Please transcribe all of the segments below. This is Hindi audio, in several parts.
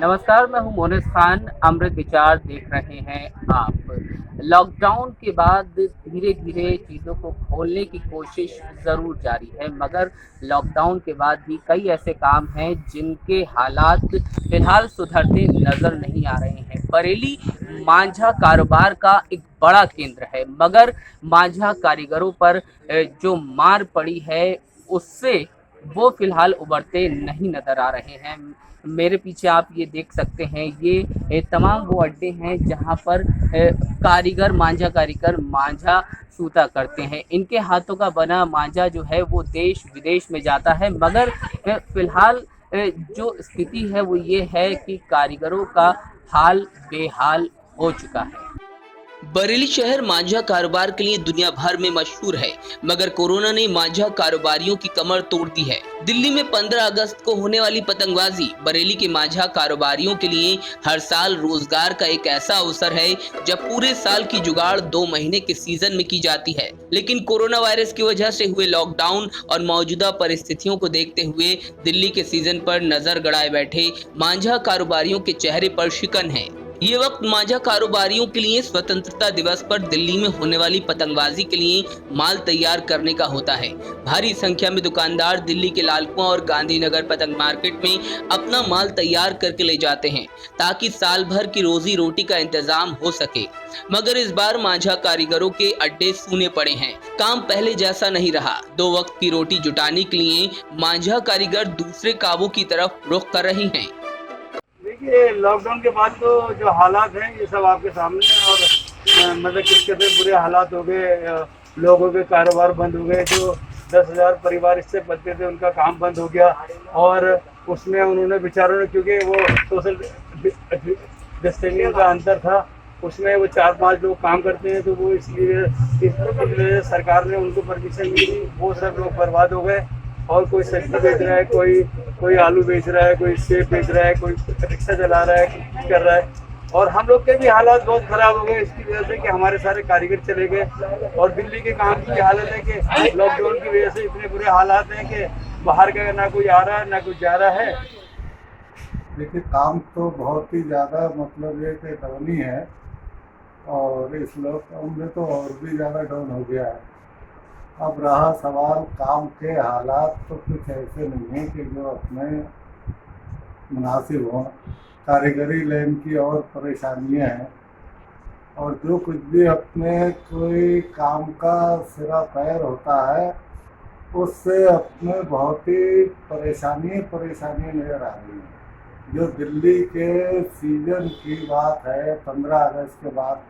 नमस्कार, मैं हूं मोनिस खान। अमृत विचार देख रहे हैं आप। लॉकडाउन के बाद धीरे धीरे चीज़ों को खोलने की कोशिश ज़रूर जारी है, मगर लॉकडाउन के बाद भी कई ऐसे काम हैं जिनके हालात फिलहाल सुधरते नज़र नहीं आ रहे हैं। बरेली मांझा कारोबार का एक बड़ा केंद्र है, मगर मांझा कारीगरों पर जो मार पड़ी है उससे वो फिलहाल उभरते नहीं नज़र आ रहे हैं। मेरे पीछे आप ये देख सकते हैं, ये तमाम वो अड्डे हैं जहाँ पर कारीगर मांझा कारीगर मांझा सूता करते हैं। इनके हाथों का बना मांझा जो है वो देश विदेश में जाता है, मगर फिलहाल जो स्थिति है वो ये है कि कारीगरों का हाल बेहाल हो चुका है। बरेली शहर मांझा कारोबार के लिए दुनिया भर में मशहूर है, मगर कोरोना ने मांझा कारोबारियों की कमर तोड़ दी है। दिल्ली में 15 अगस्त को होने वाली पतंगबाजी बरेली के मांझा कारोबारियों के लिए हर साल रोजगार का एक ऐसा अवसर है जब पूरे साल की जुगाड़ 2 महीने के सीजन में की जाती है। लेकिन कोरोना वायरस की वजह से हुए लॉकडाउन और मौजूदा परिस्थितियों को देखते हुए दिल्ली के सीजन पर नजर गड़ाए बैठे मांझा कारोबारियों के चेहरे पर शिकन है। ये वक्त मांझा कारोबारियों के लिए स्वतंत्रता दिवस पर दिल्ली में होने वाली पतंगबाजी के लिए माल तैयार करने का होता है। भारी संख्या में दुकानदार दिल्ली के लाल कुआं और गांधीनगर पतंग मार्केट में अपना माल तैयार करके ले जाते हैं ताकि साल भर की रोजी रोटी का इंतजाम हो सके। मगर इस बार मांझा कारीगरों के अड्डे सूने पड़े हैं। काम पहले जैसा नहीं रहा। 2 वक्त की रोटी जुटाने के लिए मांझा कारीगर दूसरे कामों की तरफ रुख कर रही हैं। देखिए, लॉकडाउन के बाद तो जो हालात हैं ये सब आपके सामने हैं। और मतलब किस कदर बुरे हालात हो गए। लोगों के कारोबार बंद हो गए। जो 10,000 परिवार इससे पलते थे उनका काम बंद हो गया। और उसमें उन्होंने बेचारों ने, क्योंकि वो सोशल डिस्टेंसिंग का अंतर था, उसमें वो 4-5 लोग काम करते हैं, तो वो इसलिए इस वजह से सरकार ने उनको परमिशन मिली। वो सब लोग बर्बाद हो गए। और कोई सब्जी बेच रहा है, कोई आलू बेच रहा है, कोई सेब बेच रहा है, कोई रिक्शा चला रहा है, कुछ कर रहा है। और हम लोग के भी हालात बहुत ख़राब हो गए इसकी वजह से कि हमारे सारे कारीगर चले गए। और दिल्ली के काम की हालत है कि लॉकडाउन की वजह से इतने बुरे हालात हैं कि बाहर का ना कोई आ रहा है ना कोई जा रहा है। देखिए, काम तो बहुत ही ज़्यादा मतलब ये कि डाउन ही है। और इस लॉकडाउन में तो और भी ज़्यादा डाउन हो गया है। अब रहा सवाल काम के हालात, तो कुछ ऐसे नहीं है कि जो अपने मुनासिब हों। कारीगरी लाइन की और परेशानियां हैं। और जो कुछ भी अपने कोई काम का सिरा पैर होता है उससे अपने बहुत ही परेशानी नज़र आ रही है। जो दिल्ली के सीजन की बात है, 15 अगस्त के बाद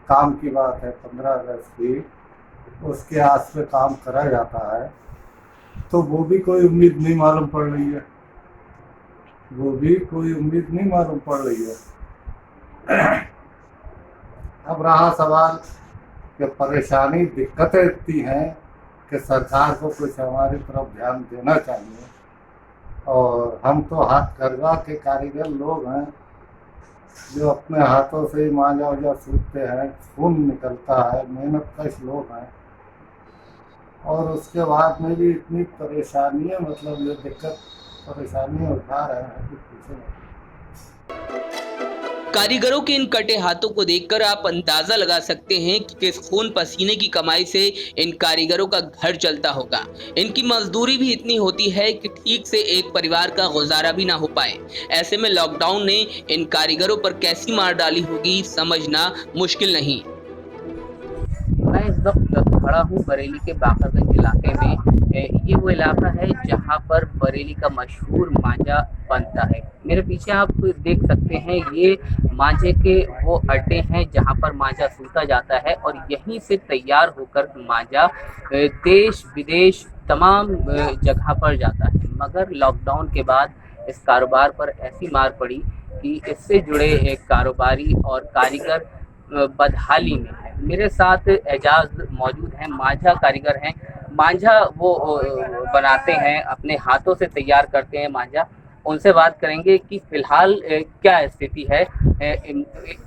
काम की बात है, 15 अगस्त की, उसके आस पे काम करा जाता है, तो वो भी कोई उम्मीद नहीं मालूम पड़ रही है। अब रहा सवाल कि परेशानी दिक्कतें इतनी हैं कि सरकार को कुछ हमारी तरफ ध्यान देना चाहिए। और हम तो हाथ करगा के कारीगर लोग हैं जो अपने हाथों से ही मांझा वांझा सूखते हैं, खून निकलता है, मेहनत कश लोग हैं। और उसके बाद में भी इतनी परेशानियाँ, मतलब ये दिक्कत परेशानियाँ उठा रहे हैं कि पूछे नहीं। कारीगरों के इन कटे हाथों को देखकर आप अंदाजा लगा सकते हैं कि किस खून पसीने की कमाई से इन कारीगरों का घर चलता होगा। इनकी मजदूरी भी इतनी होती है कि ठीक से एक परिवार का गुजारा भी ना हो पाए। ऐसे में लॉकडाउन ने इन कारीगरों पर कैसी मार डाली होगी, समझना मुश्किल नहीं। मैं इस वक्त खड़ा हूँ बरेली के बाकरगंज इलाके में। ये वो इलाका है जहाँ पर बरेली का मशहूर मांझा बनता है। मेरे पीछे आप देख सकते हैं, ये मांझे के वो अड्डे हैं जहाँ पर मांझा सूता जाता है और यहीं से तैयार होकर मांझा देश विदेश तमाम जगह पर जाता है। मगर लॉकडाउन के बाद इस कारोबार पर ऐसी मार पड़ी कि इससे जुड़े कारोबारी और कारीगर बदहाली में है। मेरे साथ एजाज मौजूद हैं, मांझा कारीगर हैं। मांझा वो बनाते हैं, अपने हाथों से तैयार करते हैं मांझा। उनसे बात करेंगे कि फिलहाल क्या स्थिति है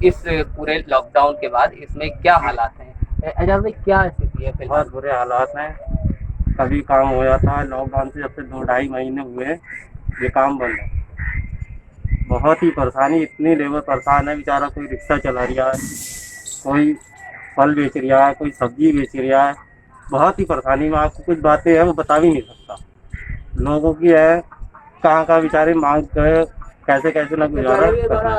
इस पूरे लॉकडाउन के बाद, इसमें क्या हालात हैं। एजाज भाई, क्या स्थिति है फिलहाल? बहुत बुरे हालात हैं। कभी काम हो जाता है। लॉकडाउन से जब से 2-2.5 महीने हुए ये काम बंद है। बहुत ही परेशानी, इतनी लेबर परेशान है बेचारा, कोई रिक्शा चला रहा है, कोई फल बेच रहा है, कोई सब्जी बेच रहा है। बहुत ही परेशानी में आपको कुछ बातें हैं वो बता भी नहीं सकता। लोगों की है कहाँ कहाँ बेचारे मांग कर कैसे कैसे ना गुजारा करना।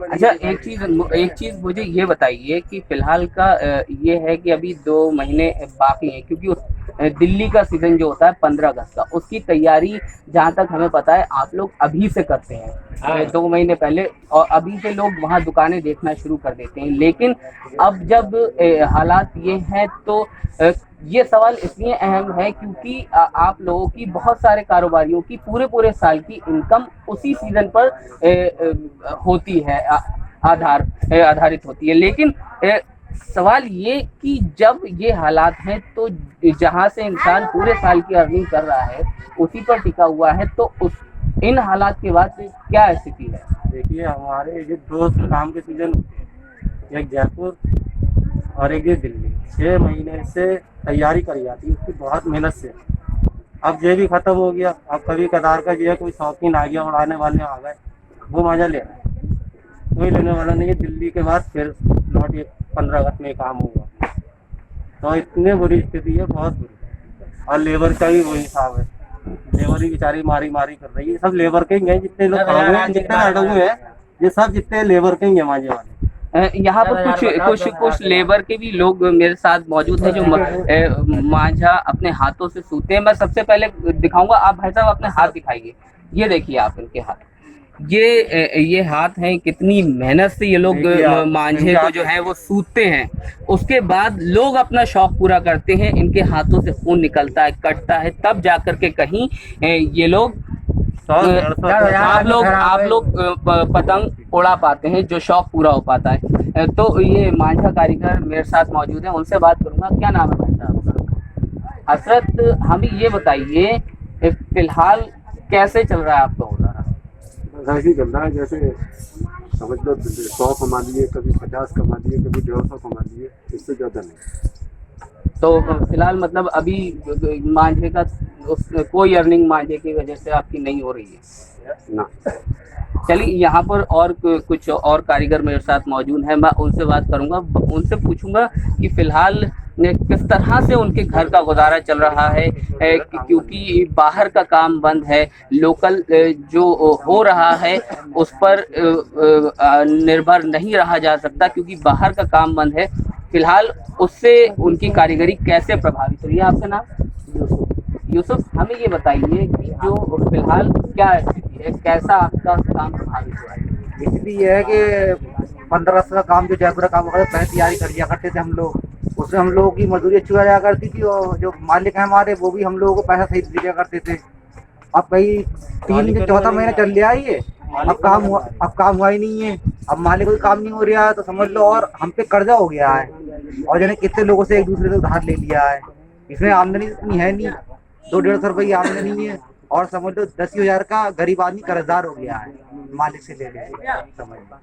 अच्छा, एक चीज मुझे ये बताइए कि फिलहाल का ये है कि अभी 2 महीने बाकी हैं, क्योंकि दिल्ली का सीजन जो होता है 15 अगस्त का, उसकी तैयारी जहाँ तक हमें पता है आप लोग अभी से करते हैं, 2 महीने पहले, और अभी से लोग वहाँ दुकानें देखना शुरू कर देते हैं। लेकिन अब जब हालात ये हैं तो ये सवाल इसलिए अहम है क्योंकि आप लोगों की, बहुत सारे कारोबारियों की पूरे साल की इनकम उसी सीजन पर होती है, आधारित होती है। लेकिन सवाल ये कि जब ये हालात हैं तो जहां से इंसान पूरे साल की अर्निंग कर रहा है उसी पर टिका हुआ है, तो इन हालात के बाद क्या स्थिति है? देखिए हमारे ये 2 काम के सीजन होते हैं, एक जयपुर और एक ये दिल्ली। 6 महीने से तैयारी करी जाती है उसकी, बहुत मेहनत से। अब ये भी खत्म हो गया। अब कभी कदार का जो है कोई शौकीन आ गया, उड़ाने वाले आ गए, वो मजा ले रहे हैं, कोई लेने वाला नहीं है। दिल्ली के बाद फिर लौट ये 15 अगस्त में काम हुआ, तो इतनी बुरी स्थिति है, बहुत बुरी। और लेबर का भी वही हिसाब है, लेबर ही बेचारी मारी कर रही है। सब लेबर के ही हैं, जितने लोग खड़े हुए हैं, जितने अड़े हुए हैं, ये सब जितने लेबर के ही हैं मांझे वाले। यहाँ पर कुछ लेबर के भी लोग मेरे साथ मौजूद हैं जो मांझा अपने हाथों से सूते हैं। मैं सबसे पहले दिखाऊंगा, आप भाई साहब अपने हाथ दिखाइए। ये देखिए आप इनके हाथ, ये हाथ हैं, कितनी मेहनत से ये लोग मांझे को जो है वो सूते हैं। उसके बाद लोग अपना शौक पूरा करते हैं, इनके हाथों से खून निकलता है, कटता है, तब जाकर के कहीं ये लोग आप लोग पतंग उड़ा पाते हैं, जो शौक पूरा हो पाता है। तो ये मांझा कारीगर मेरे साथ मौजूद है, उनसे बात करूंगा। क्या नाम है भाई साहब? हसरत, हमें ये बताइए फिलहाल कैसे चल रहा है आपका गुजारा? ऐसे ही चल रहा है, जैसे समझ लो 100 कमा लिए, कभी 50 कमा लिए, कभी 150 कमा लिए, इससे ज़्यादा नहीं। तो फिलहाल मतलब अभी मांझे का कोई अर्निंग मांझे की वजह से आपकी नहीं हो रही है ना। चलिए, यहाँ पर और कुछ और कारीगर मेरे साथ मौजूद हैं, मैं उनसे बात करूंगा, उनसे पूछूंगा कि फिलहाल किस तरह से उनके घर का गुजारा चल रहा है, क्योंकि बाहर का काम बंद है, लोकल जो हो रहा है उस पर निर्भर नहीं रहा जा सकता, क्योंकि बाहर का काम बंद है। फिलहाल उससे उनकी कारीगरी कैसे प्रभावित हुई है? आपका नाम? यूसुफ, हमें ये बताइए कि जो फिलहाल क्या स्थिति है, कैसा आपका काम प्रभावित हुआ है? स्थिति ये है कि 15 अगस्त का काम, जो जयपुर का काम होगा, पहले तैयारी कर लिया करते थे हम लोग, उसमें हम लोगों की मजदूरी अच्छी हो जाया करती थी, और जो मालिक हैं हमारे वो भी हम लोगों को पैसा सही दिया करते थे। अब कई 3 चौथा महीना चल रहा है ये, अब काम हुआ ही नहीं है। अब मालिक को काम नहीं हो रहा है तो समझ लो, और हम पे कर्जा हो गया है, और जैसे कितने लोगों से एक दूसरे से उधार ले लिया है। इसमें आमदनी इतनी है नहीं, 200-150 रुपये की आमदनी है, और समझ लो 10,000 का गरीब आदमी कर्जदार हो गया है मालिक से ले समझ लो।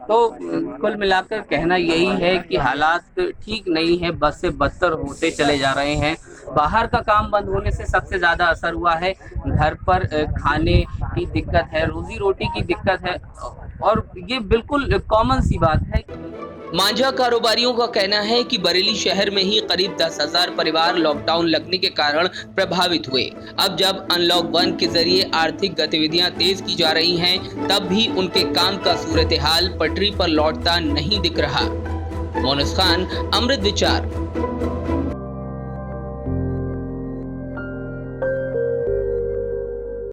तो कुल मिलाकर कहना यही है कि हालात ठीक नहीं है, बस से बदतर होते चले जा रहे हैं। बाहर का काम बंद होने से सबसे ज़्यादा असर हुआ है, घर पर खाने की दिक्कत है, रोजी रोटी की दिक्कत है, और ये बिल्कुल कॉमन सी बात है। मांझा कारोबारियों का कहना है कि बरेली शहर में ही करीब 10,000 परिवार लॉकडाउन लगने के कारण प्रभावित हुए। अब जब अनलॉक 1 के जरिए आर्थिक गतिविधियां तेज की जा रही हैं, तब भी उनके काम का सूरत हाल पटरी पर लौटता नहीं दिख रहा। मोनिस खान, अमृत विचार।